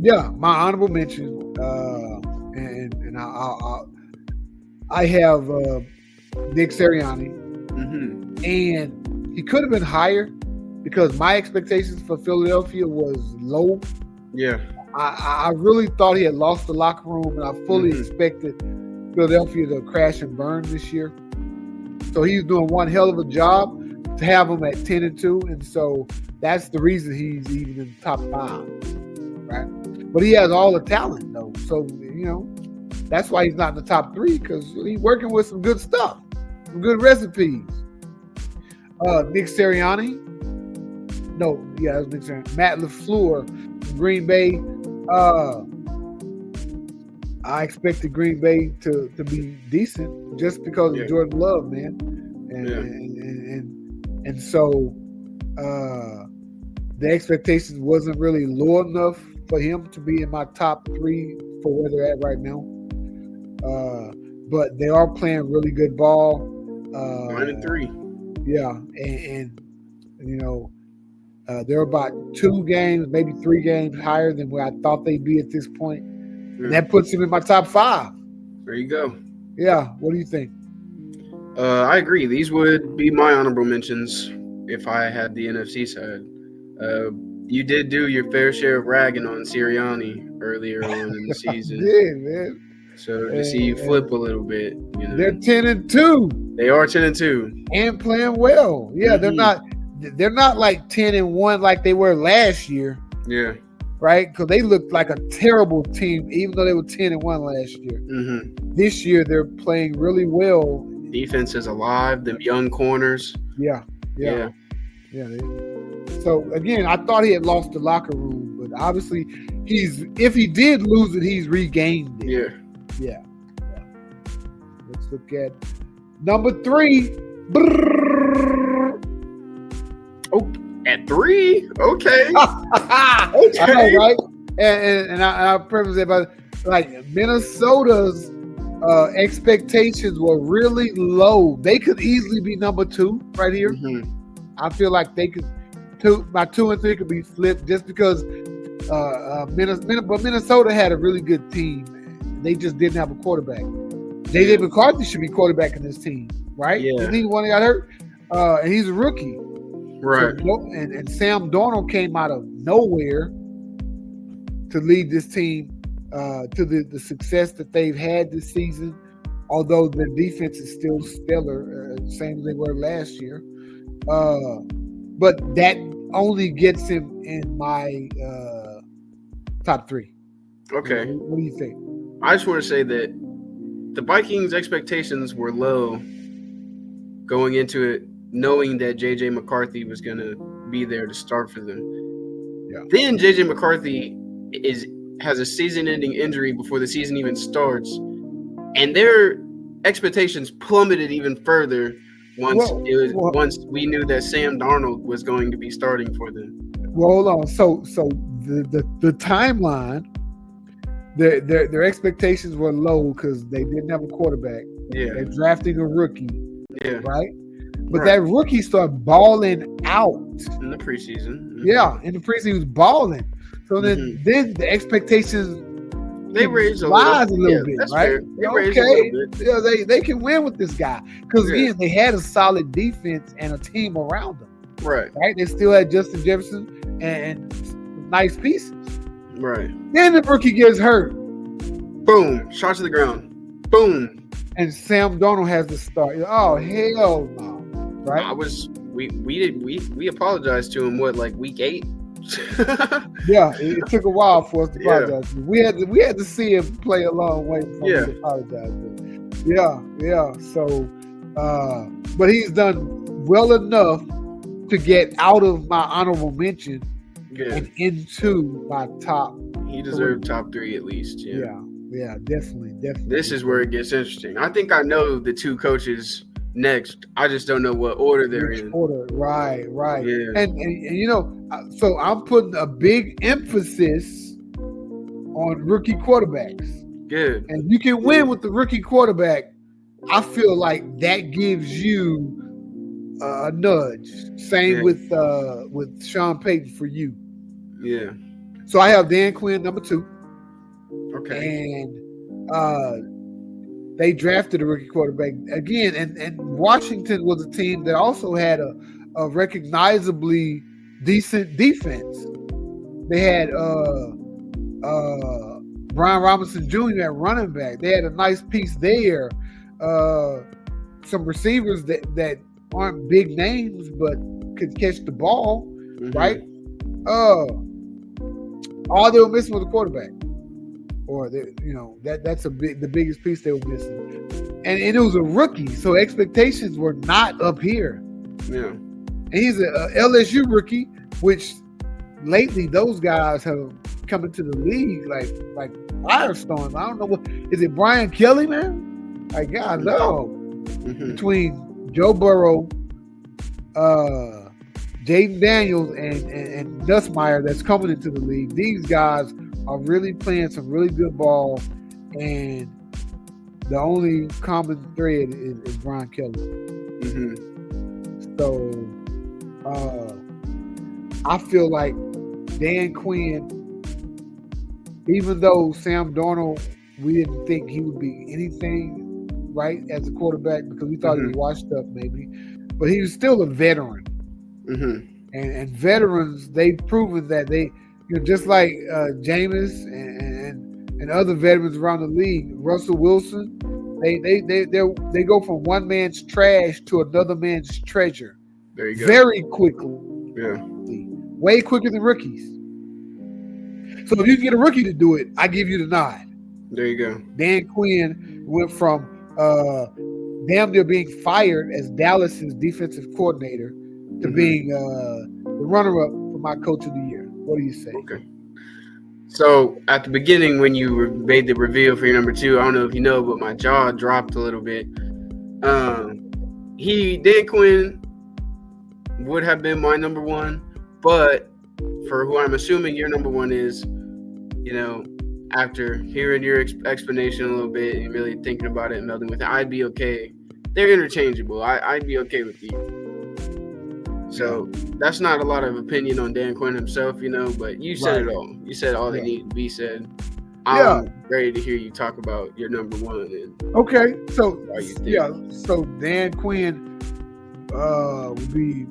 Yeah, my honorable mention, and I have Nick Sirianni, and he could have been higher because my expectations for Philadelphia was low. Yeah. I really thought he had lost the locker room, and I fully expected Philadelphia to crash and burn this year. So he's doing one hell of a job to have him at 10-2, and so that's the reason he's even in the top 5, right? But he has all the talent, though. So, that's why he's not in the top 3, because he's working with some good stuff, some good recipes. Nick Sirianni. No, yeah, that was Nick Sirianni. Matt LaFleur from Green Bay. I expected Green Bay to be decent just because of Jordan Love, man. And so the expectations wasn't really low enough for him to be in my top 3 for where they're at right now. But they are playing really good ball. 9-3. Yeah, and they're about 2 games, maybe 3 games higher than where I thought they'd be at this point. And that puts him in my top 5. There you go. Yeah, what do you think? I agree. These would be my honorable mentions if I had the NFC side. You did do your fair share of ragging on Sirianni earlier on in the season. I did, man. So to see you flip a little bit, they're 10-2. They are 10-2 and playing well. Yeah, they're not like 10-1 like they were last year. Yeah. Right? Because they looked like a terrible team, even though they were 10-1 last year. This year, they're playing really well. Defense is alive. Them young corners. Yeah. So again, I thought he had lost the locker room, but obviously, if he did lose it, he's regained it. Yeah. Let's look at number 3. Oh. At 3? Okay. Okay. I know, right? And I preface it by Minnesota's expectations were really low. They could easily be number 2 right here. I feel like they could. My 2 and 3 could be flipped just because Minnesota had a really good team. They just didn't have a quarterback. JJ McCarthy should be quarterback in this team, right? Yeah. Isn't he the one that got hurt? And he's a rookie. Right. So, and Sam Darnold came out of nowhere to lead this team to the success that they've had this season, although their defense is still stellar, same as they were last year. But that only gets him in my top 3. Okay. What do you think? I just want to say that the Vikings' expectations were low going into it, knowing that J.J. McCarthy was going to be there to start for them. Yeah. Then J.J. McCarthy has a season-ending injury before the season even starts, and their expectations plummeted even further once we knew that Sam Darnold was going to be starting for them. Well, hold on. So the timeline, their expectations were low because they didn't have a quarterback. Yeah. They're drafting a rookie. Yeah. Right? But that rookie started balling out. In the preseason. Yeah, in the preseason he was balling. So then the expectations they raised a little bit, right? Fair. They raised a little bit. Yeah, they can win with this guy. Because again, they had a solid defense and a team around them. Right. They still had Justin Jefferson and nice pieces. Right. Then the rookie gets hurt. Boom. Shot to the ground. Boom. And Sam Darnold has to start. Oh, hell no. Right? We apologized to him week 8? Yeah, it took a while for us to apologize. We had to see him play a long way before we apologize. Yeah. So but he's done well enough to get out of my honorable mention and into my top. He deserved top 3 at least. Yeah, definitely. This is where it gets interesting. I think I know the 2 coaches next. I just don't know what order they're in. Right. Yeah. And so I'm putting a big emphasis on rookie quarterbacks. Good. And you can win with the rookie quarterback. I feel like that gives you a nudge. Same with Sean Payton for you. Yeah. So I have Dan Quinn number 2. Okay. And they drafted a rookie quarterback again, and Washington was a team that also had a recognizably decent defense. They had Brian Robinson Jr. at running back. They had a nice piece there. Some receivers that aren't big names but could catch the ball, right? All they were missing was a quarterback. Or that's the biggest piece they were missing, and it was a rookie, so expectations were not up here. Yeah, and he's a LSU rookie, which lately those guys have come into the league like firestorms. I don't know what is it, Brian Kelly, man? Like God, no. Between Joe Burrow, Jaden Daniels, and Nussmeier that's coming into the league, these guys are really playing some really good ball, and the only common thread is Brian Kelly. So I feel like Dan Quinn, even though Sam Darnold, we didn't think he would be anything right as a quarterback because we thought he was washed up maybe, but he was still a veteran. And veterans, they've proven that they, just like Jameis and other veterans around the league, Russell Wilson, they go from one man's trash to another man's treasure. There you go. Very quickly. Yeah. Way quicker than rookies. So if you can get a rookie to do it, I give you the nod. There you go. Dan Quinn went from damn near being fired as Dallas's defensive coordinator to being the runner-up for my coach of the year. What do you say? Okay. So at the beginning, when you made the reveal for your number 2, I don't know if you know, but my jaw dropped a little bit. Dan Quinn would have been my number 1, but for who I'm assuming your number 1 is, after hearing your explanation a little bit and really thinking about it and melding with it, I'd be okay. They're interchangeable. I'd be okay with you. So that's not a lot of opinion on Dan Quinn himself, but you said it all. You said all that needed to be said. I'm ready to hear you talk about your number 1. Okay, so so Dan Quinn would be,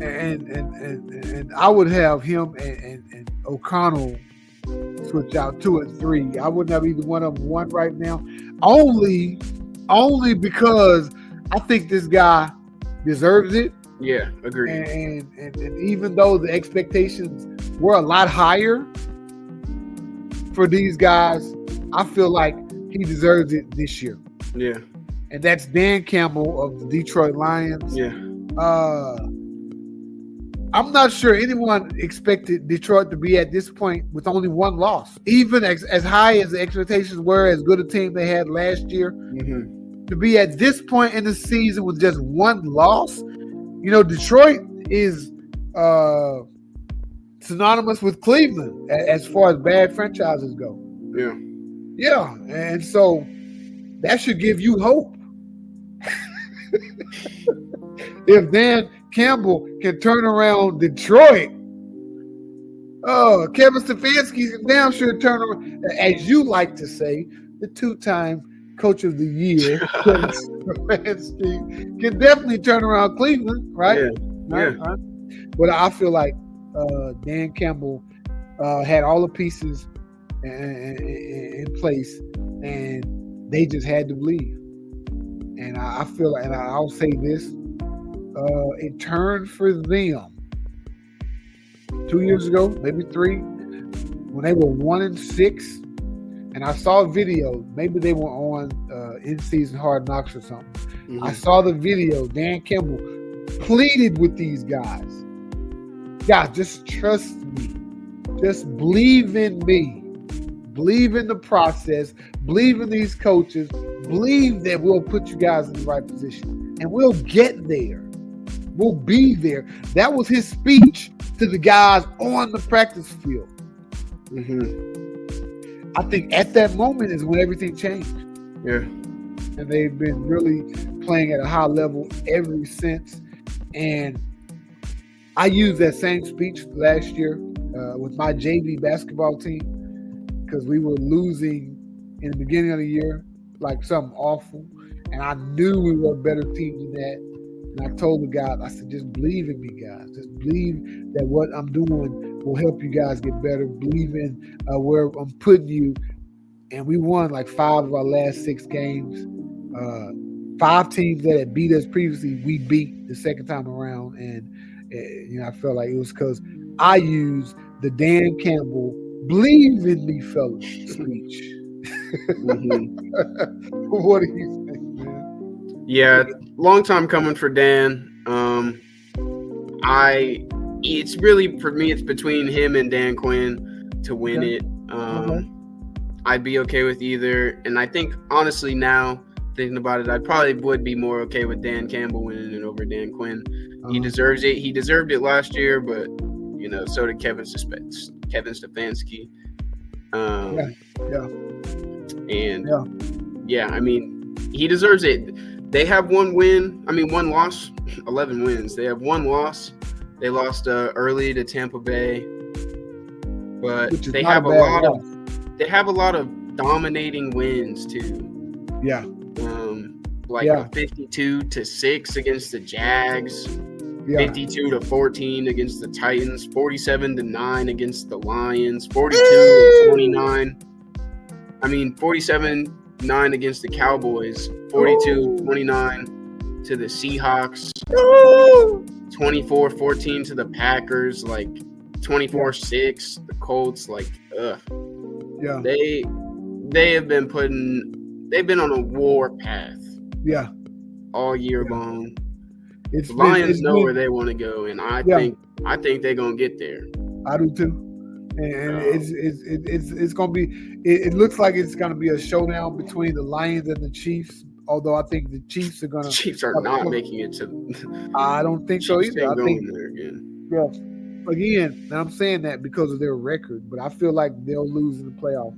and I would have him and O'Connell switch out 2 and 3. I wouldn't have either one of them 1 right now, only because I think this guy deserves it. Yeah, agreed. And even though the expectations were a lot higher for these guys, I feel like he deserves it this year. Yeah. And that's Dan Campbell of the Detroit Lions. Yeah. I'm not sure anyone expected Detroit to be at this point with only 1 loss. Even as high as the expectations were, as good a team they had last year, to be at this point in the season with just 1 loss. Detroit is synonymous with Cleveland as far as bad franchises go. Yeah. Yeah, and so that should give you hope. If Dan Campbell can turn around Detroit, Kevin Stefanski can damn sure turn around, as you like to say, the 2-time Coach of the Year, Kevin Stefanski, can definitely turn around Cleveland, right? Yeah. Right? But I feel like Dan Campbell had all the pieces in place, and they just had to believe. And I feel like, and I'll say this, it turned for them 2 years ago, maybe 3, when they were 1-6. And I saw a video. Maybe they were on in-season Hard Knocks or something. I saw the video. Dan Campbell pleaded with these guys. Guys, just trust me. Just believe in me. Believe in the process. Believe in these coaches. Believe that we'll put you guys in the right position. And we'll get there. We'll be there. That was his speech to the guys on the practice field. I think at that moment is when everything changed. Yeah. And they've been really playing at a high level ever since. And I used that same speech last year with my JV basketball team because we were losing in the beginning of the year, like something awful, and I knew we were a better team than that. And I told the guys, I said, just believe in me, guys. Just believe that what I'm doing will help you guys get better. Believe in where I'm putting you. And we won like 5 of our last 6 games. 5 teams that had beat us previously, we beat the second time around. And, I felt like it was because I used the Dan Campbell, believe in me, fellas, speech. Mm-hmm. What do you think, man? Yeah, long time coming for Dan. It's really, for me, it's between him and Dan Quinn to win it. I'd be okay with either. And I think, honestly, now, thinking about it, I probably would be more okay with Dan Campbell winning it over Dan Quinn. He deserves it. He deserved it last year, but, so did Kevin Stefanski. I mean, he deserves it. They have one loss, 11 wins. They have one loss. They lost early to Tampa Bay, but they have a lot of dominating wins too. Yeah. A 52-6 against the Jags, 52-14 against the Titans, 47-9 against the Lions, 42-29. 47-9 against the Cowboys, 42-29 to the Seahawks, 24-14 to the Packers, 24-6 the Colts. They've been on a war path. Yeah. All year long. The Lions know where they want to go, and I think they're gonna get there. I do too. And it's gonna be. It looks like it's gonna be a showdown between the Lions and the Chiefs. Although I think the Chiefs are gonna. Chiefs are not making it to. I don't think so either. I think there again. Yeah. Again, I'm saying that because of their record, but I feel like they'll lose in the playoff.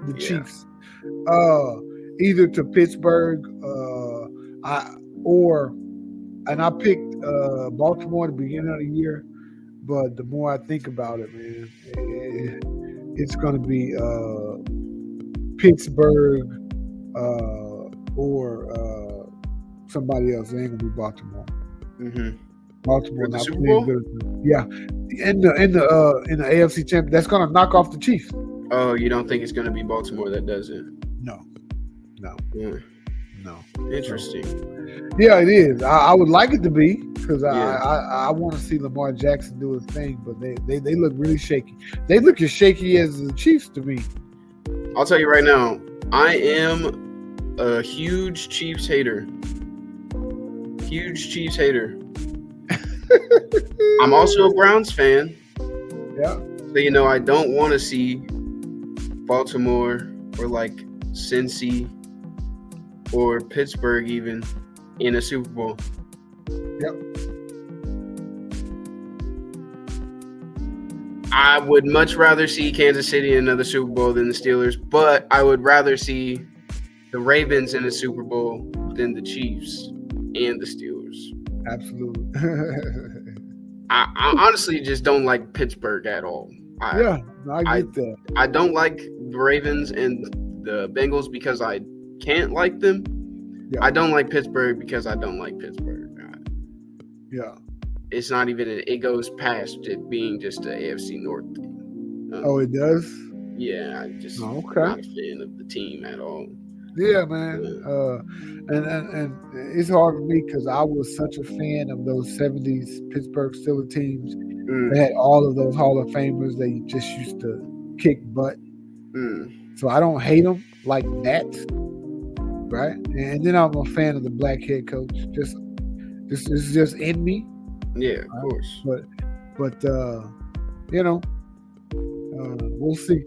The Chiefs, either to Pittsburgh, I picked Baltimore at the beginning of the year. But the more I think about it, man, it's going to be Pittsburgh or somebody else. It ain't going to be Baltimore. Mm-hmm. Baltimore not playing good. Yeah, in the AFC Championship, that's going to knock off the Chiefs. Oh, you don't think it's going to be Baltimore that does it? No. Yeah. No. Interesting. Yeah, it is. I would like it to be because I want to see Lamar Jackson do his thing, but they look really shaky. They look as shaky as the Chiefs to me. I'll tell you right now, I am a huge Chiefs hater. I'm also a Browns fan. Yeah. So, I don't want to see Baltimore or Cincy or Pittsburgh even in a Super Bowl. Yep. I would much rather see Kansas City in another Super Bowl than the Steelers, but I would rather see the Ravens in a Super Bowl than the Chiefs and the Steelers. Absolutely. I honestly just don't like Pittsburgh at all. I get that. I don't like the Ravens and the Bengals because I can't like them. Yeah. I don't like Pittsburgh because I don't like Pittsburgh. Yeah. It's not even it goes past it being just an AFC North thing. It does? Yeah, I'm just not a fan of the team at all. Yeah, man. And it's hard for me because I was such a fan of those 70s Pittsburgh Steelers teams. They had all of those Hall of Famers. They just used to kick butt. So I don't hate them like that, right? And then I'm a fan of the black head coach. This is just in me. Yeah, of course. But we'll see.